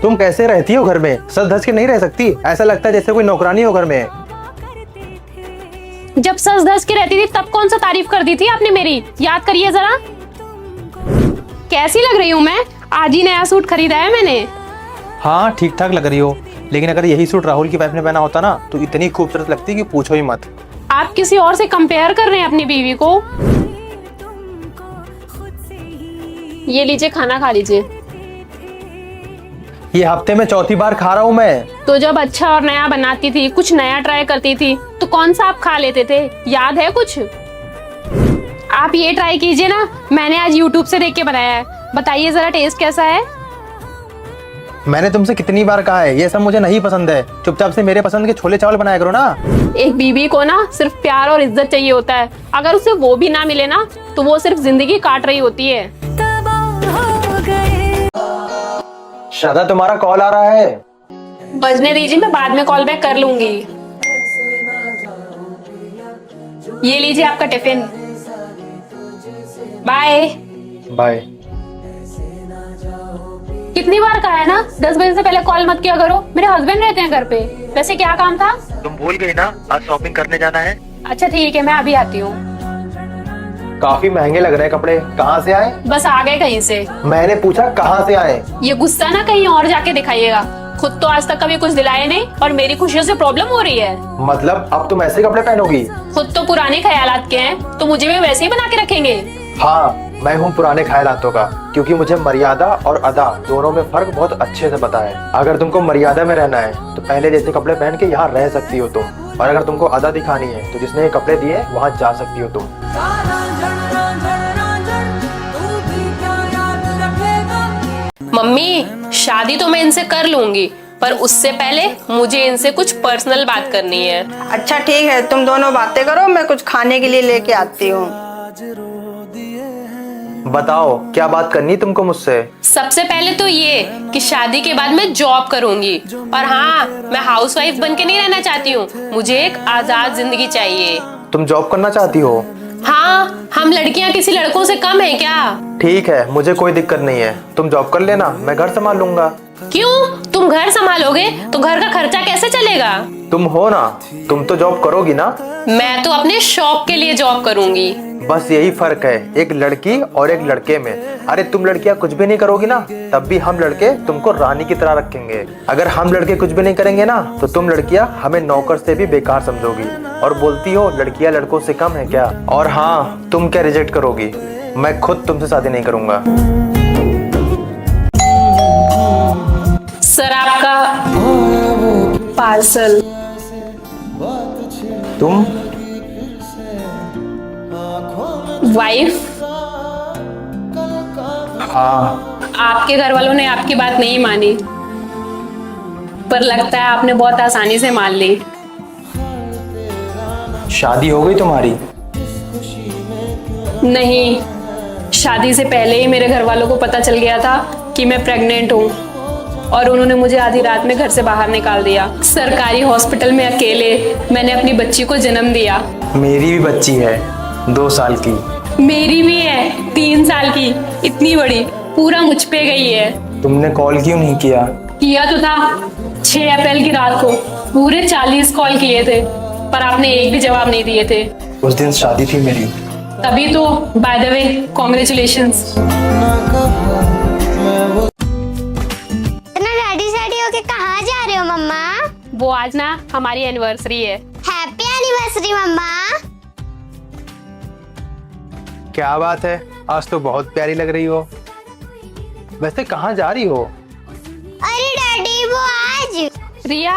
तुम कैसे रहती हो घर में? सच धज के नहीं रह सकती? ऐसा लगता है जैसे कोई नौकरानी हो घर में। जब सच धज के रहती थी तब कौन सा तारीफ कर दी थी आपने मेरी? याद करिए जरा। कैसी लग रही हूँ मैं? आज ही नया सूट खरीदा है मैंने। हाँ ठीक ठाक लग रही हो, लेकिन अगर यही सूट राहुल की वाइफ ने पहना होता ना तो इतनी खूबसूरत लगती कि पूछो ही मत। आप किसी और से कंपेयर कर रहे हैं अपनी बीवी को। ये लीजिए, खाना खा लीजिए। ये हफ्ते में चौथी बार खा रहा हूँ मैं। तो जब अच्छा और नया बनाती थी, कुछ नया ट्राई करती थी, तो कौन सा आप खा लेते थे? याद है कुछ? आप ये ट्राई कीजिए ना, मैंने आज YouTube से देख के बनाया है। बताइए जरा टेस्ट कैसा है। मैंने तुमसे कितनी बार कहा है ये सब मुझे नहीं पसंद है। चुपचाप से मेरे पसंद के छोले चावल बनाया करो ना। एक बीवी को ना सिर्फ प्यार और इज्जत चाहिए होता है। अगर उसे वो भी ना मिले ना तो वो सिर्फ जिंदगी काट रही होती है। श्रद्धा तुम्हारा कॉल आ रहा है। बजने दीजिए, मैं बाद में कॉल बैक कर लूंगी। ये लीजिए आपका टिफिन। Bye bye. कितनी बार कहा है ना 10 बजे से पहले कॉल मत किया करो। मेरे हस्बैंड रहते हैं घर पे। वैसे क्या काम था? तुम भूल गई ना, आज शॉपिंग करने जाना है। अच्छा ठीक है, मैं अभी आती हूँ। काफी महंगे लग रहे हैं कपड़े, कहाँ से आए? बस आ गए कहीं से। मैंने पूछा कहाँ से आए? ये गुस्सा ना कहीं और जाके दिखाइएगा। खुद तो आज तक कभी कुछ दिलाए नहीं और मेरी खुशियों से प्रॉब्लम हो रही है। मतलब अब तुम ऐसे कपड़े पहनोगी? खुद तो पुराने ख्यालात के हैं, तो मुझे भी वैसे ही बना के रखेंगे। हाँ, मैं हूँ पुराने ख्यालातों का, क्योंकि मुझे मर्यादा और अदा दोनों में फर्क बहुत अच्छे से पता है। अगर तुमको मर्यादा में रहना है तो पहले जैसे कपड़े पहन के यहाँ रह सकती हो तुम, और अगर तुमको अदा दिखानी है तो जिसने ये कपड़े दिए वहाँ जा सकती हो तुम। मम्मी, शादी तो मैं इनसे कर लूंगी, पर उससे पहले मुझे इनसे कुछ पर्सनल बात करनी है। अच्छा ठीक है, तुम दोनों बातें करो, मैं कुछ खाने के लिए लेके आती हूँ। बताओ क्या बात करनी तुमको मुझसे? सबसे पहले तो ये कि शादी के बाद मैं जॉब करूंगी, और हाँ, मैं हाउसवाइफ बन के नहीं रहना चाहती हूँ। मुझे एक आजाद जिंदगी चाहिए। तुम जॉब करना चाहती हो? हाँ, हम लड़कियाँ किसी लड़कों से कम है क्या? ठीक है, मुझे कोई दिक्कत नहीं है, तुम जॉब कर लेना, मैं घर संभाल लूंगा। क्यों? तुम घर संभालोगे तो घर का खर्चा कैसे चलेगा? तुम हो ना, तुम तो जॉब करोगी ना। मैं तो अपने शौक के लिए जॉब करूंगी। बस यही फर्क है एक लड़की और एक लड़के में। अरे तुम लड़कियां कुछ भी नहीं करोगी ना, तब भी हम लड़के तुमको रानी की तरह रखेंगे। अगर हम लड़के कुछ भी नहीं करेंगे ना तो तुम लड़कियां हमें नौकर से भी बेकार समझोगी और बोलती हो लड़कियां लड़कों से कम है क्या। और हाँ, तुम क्या रिजेक्ट करोगी? मैं खुद तुमसे शादी नहीं करूंगा। सर, आपका पार्सल। तुम वाइफ? हाँ। आपके घर वालों ने आपकी बात नहीं मानी, पर लगता है आपने बहुत आसानी से मान ली। शादी हो गई तुम्हारी? नहीं, शादी से पहले ही मेरे घर वालों को पता चल गया था कि मैं प्रेग्नेंट हूँ, और उन्होंने मुझे आधी रात में घर से बाहर निकाल दिया। सरकारी हॉस्पिटल में अकेले मैंने अपनी बच्ची को जन्म दिया। मेरी भी बच्ची है 2 साल की। मेरी भी है 3 साल की, इतनी बड़ी, पूरा मुझ पे गई है। तुमने कॉल क्यों नहीं किया? किया तो था 6 अप्रैल की रात को, पूरे 40 कॉल किए थे, पर आपने एक भी जवाब नहीं दिए थे। उस दिन शादी थी मेरी। तभी तो, by the way, congratulations. Ready होके कहाँ जा रहे हो मम्मा? वो आज ना हमारी एनिवर्सरी है। हैप्पी एनिवर्सरी मम्मा। क्या बात है, आज तो बहुत प्यारी लग रही हो। वैसे कहाँ जा रही हो? अरे डैडी, वो आज। रिया,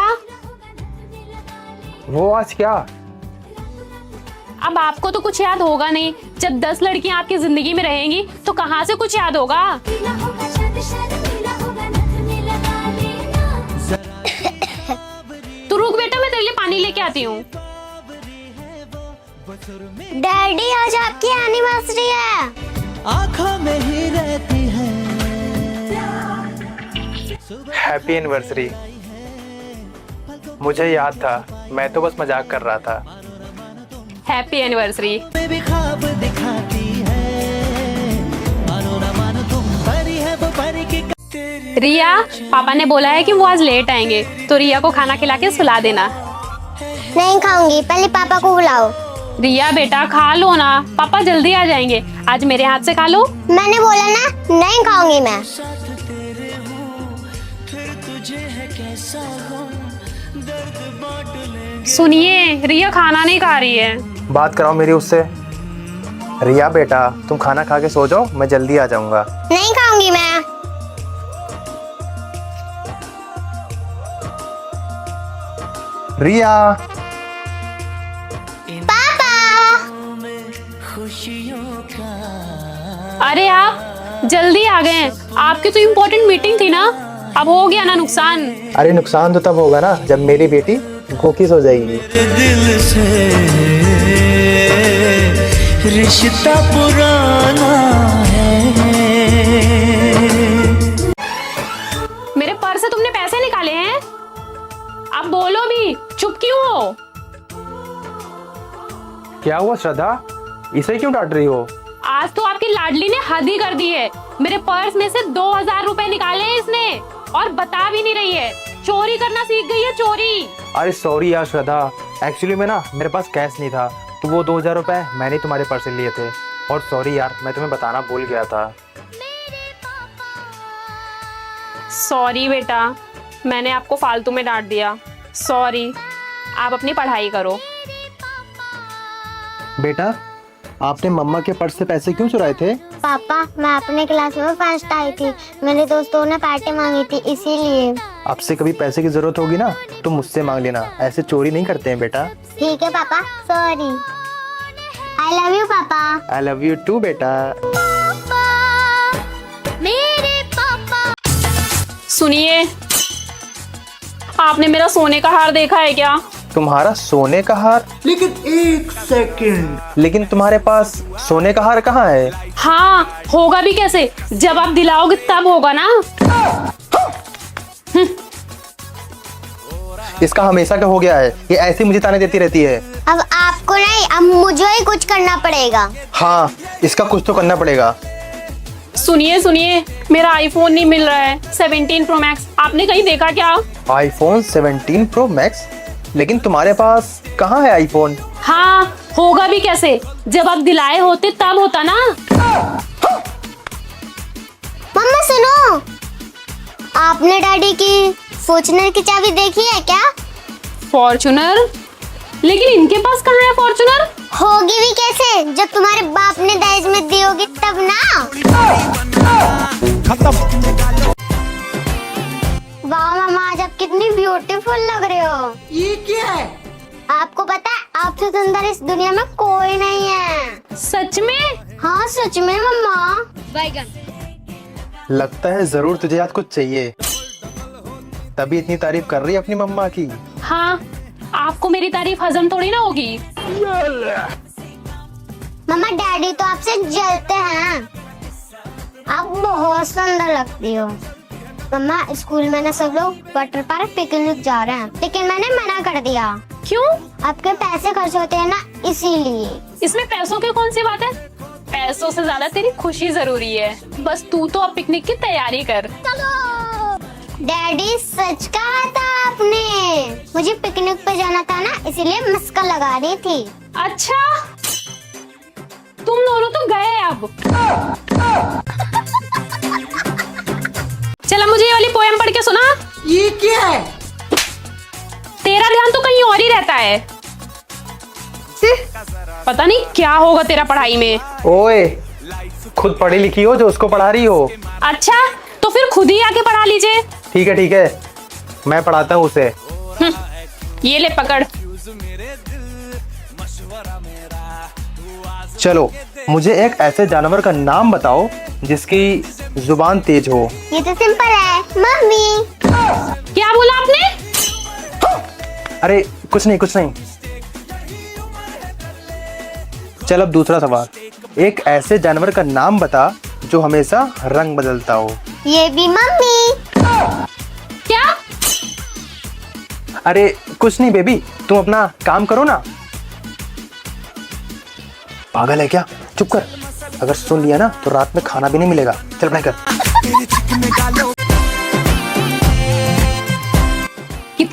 वो आज क्या? अब आपको तो कुछ याद होगा नहीं। जब 10 लड़कियां आपकी जिंदगी में रहेंगी तो कहाँ से कुछ याद होगा? तू रुक बेटा, मैं तेरे लिए पानी लेके आती हूँ। डैडी, आज आपकी एनिवर्सरी है। आँखों में ही रहती है। Happy anniversary. मुझे याद था, मैं तो बस मजाक कर रहा था। Happy anniversary. भी ख्वाब दिखाती है, मानो ना मानो तुम परी है वो परी की तेरी रिया, पापा ने बोला है कि वो आज लेट आएंगे, तो रिया को खाना खिला के सुला देना। नहीं खाऊंगी, पहले पापा को बुलाओ। रिया बेटा खा लो ना, पापा जल्दी आ जाएंगे, आज मेरे हाथ से खा लो। मैंने बोला ना, नहीं खाऊंगी मैं। सुनिए, रिया खाना नहीं खा रही है। बात कराओ मेरी उससे। रिया बेटा, तुम खाना खा के सो जाओ, मैं जल्दी आ जाऊंगा। नहीं खाऊंगी मैं। रिया, पापा, अरे आप जल्दी आ गए, आपकी तो इम्पोर्टेंट मीटिंग थी ना, अब हो गया ना नुकसान। अरे नुकसान तो तब होगा ना जब मेरी बेटी भूखी सो जाएगी। दिल से रिश्ता पुराना है। मेरे पर्स से तुमने पैसे निकाले हैं, अब बोलो भी, चुप क्यों हो? क्या हुआ श्रद्धा, इसे क्यों डांट रही हो? आज तो आपकी लाडली ने हद ही कर दी है। मेरे पर्स में से 2000 रुपए निकाले हैं इसने, और बता भी नहीं रही है। चोरी करना सीख गई है, चोरी। अरे सॉरी यार श्रद्धा, एक्चुअली में ना मेरे पास कैश नहीं था, तो वो 2000 रुपए मैंने तुम्हारे पर्स से लिए थे। और सॉरी यार, मैं तुम्हें बताना भूल गया था। सॉरी बेटा, मैंने आपको फालतू में डांट दिया, सॉरी। आप अपनी पढ़ाई करो। बेटा, आपने मम्मा के पर्स से पैसे क्यों चुराए थे? पापा, मैं अपने क्लास में फर्स्ट आई थी, मेरे दोस्तों ने पार्टी मांगी थी, इसीलिए। आपसे कभी पैसे की जरूरत होगी ना तो मुझसे मांग लेना, ऐसे चोरी नहीं करते हैं बेटा। ठीक है पापा, सॉरी। आई लव यू पापा। आई लव यू टू बेटा। मेरे पापा। सुनिए, आपने मेरा सोने का हार देखा है क्या? तुम्हारा सोने का हार? लेकिन एक सेकंड, लेकिन तुम्हारे पास सोने का हार कहाँ है? हाँ, होगा भी कैसे, जब आप दिलाओगे तब होगा ना। इसका हमेशा का हो गया है, ये ऐसे मुझे ताने देती रहती है। अब आपको नहीं, अब मुझे ही कुछ करना पड़ेगा। हाँ, इसका कुछ तो करना पड़ेगा। सुनिए सुनिए, मेरा आईफोन नहीं मिल रहा है, 17 प्रो मैक्स, आपने कहीं देखा क्या? IPhone 17 pro max? लेकिन तुम्हारे पास कहाँ है आईफोन? हाँ, होगा भी कैसे, जब आप दिलाए होते तब होता ना। मम्मा सुनो, आपने डैडी की फॉर्च्यूनर की चाबी देखी है क्या? फॉर्च्यूनर? लेकिन इनके पास कहाँ है फॉर्च्यूनर? होगी भी कैसे, जब तुम्हारे बाप ने दहेज में दी होगी तब ना। वाह मामा, आज आप कितनी ब्यूटीफुल लग रहे हो। ये क्या है? आपको पता है, आपसे सुंदर इस दुनिया में कोई नहीं है। सच में? हाँ सच में मम्मा। लगता है जरूर तुझे आज कुछ चाहिए, तभी इतनी तारीफ कर रही है अपनी मम्मा की। हाँ, आपको मेरी तारीफ हजम थोड़ी ना होगी। मम्मा, डैडी तो आपसे जलते हैं, आप बहुत सुंदर लगती हो। मम्मा, स्कूल में ना सब लोग वाटर पार्क पिकनिक जा रहे हैं, लेकिन मैंने मना कर दिया। क्यों? आपके पैसे खर्च होते हैं ना, इसीलिए। इसमें पैसों की कौन सी बात है? पैसों से ज्यादा तेरी खुशी जरूरी है। बस तू तो अब पिकनिक की तैयारी कर। डैडी, सच कहा था आपने, मुझे पिकनिक पे जाना था ना, इसीलिए मस्का लगा रही थी। अच्छा, तुम दोनों तो गए अब। चला, मुझे ये वाली पोएम पढ़ के सुना। ये क्या है? तेरा ध्यान तो कहीं और ही रहता है। पता नहीं क्या होगा तेरा पढ़ाई में। ओए, खुद पढ़ी लिखी हो जो उसको पढ़ा रही हो? अच्छा, तो फिर खुद ही आके पढ़ा लीजिए। ठीक है, मैं पढ़ाता हूँ उसे। ये ले पकड़। चलो, मुझे एक ऐसे जानवर का नाम बताओ जिसकी जुबान तेज हो। ये तो सिंपल है, मम्मी। क्या बोला आपने? अरे कुछ नहीं। चल, अब दूसरा सवाल, एक ऐसे जानवर का नाम बता जो हमेशा रंग बदलता हो। ये भी मम्मी। क्या? अरे कुछ नहीं बेबी, तुम अपना काम करो ना। पागल है क्या? चुप कर, अगर सुन लिया ना तो रात में खाना भी नहीं मिलेगा। चल पढ़ाई कर।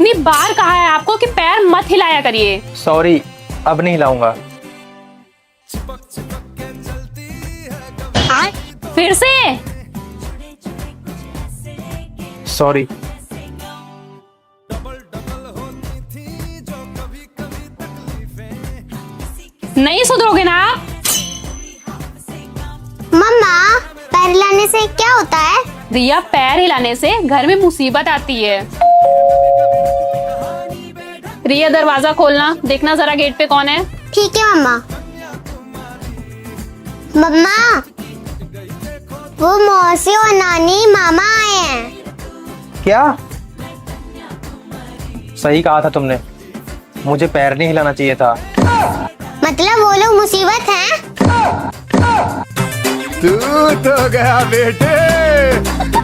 कितनी बार कहा है आपको कि पैर मत हिलाया करिए। सॉरी, अब नहीं हिलाऊंगा। फिर से। सॉरी। नहीं सुधरोगे ना आप? मम्मा, पैर हिलाने से क्या होता है? रिया, पैर हिलाने से घर में मुसीबत आती है। रिया, दरवाजा खोलना, देखना जरा गेट पे कौन है। ठीक है मम्मा। मम्मा, वो मौसी और नानी मामा आए हैं। क्या? सही कहा था तुमने, मुझे पैर नहीं हिलाना चाहिए था। मतलब वो लोग मुसीबत हैं? तू तो गया बेटे।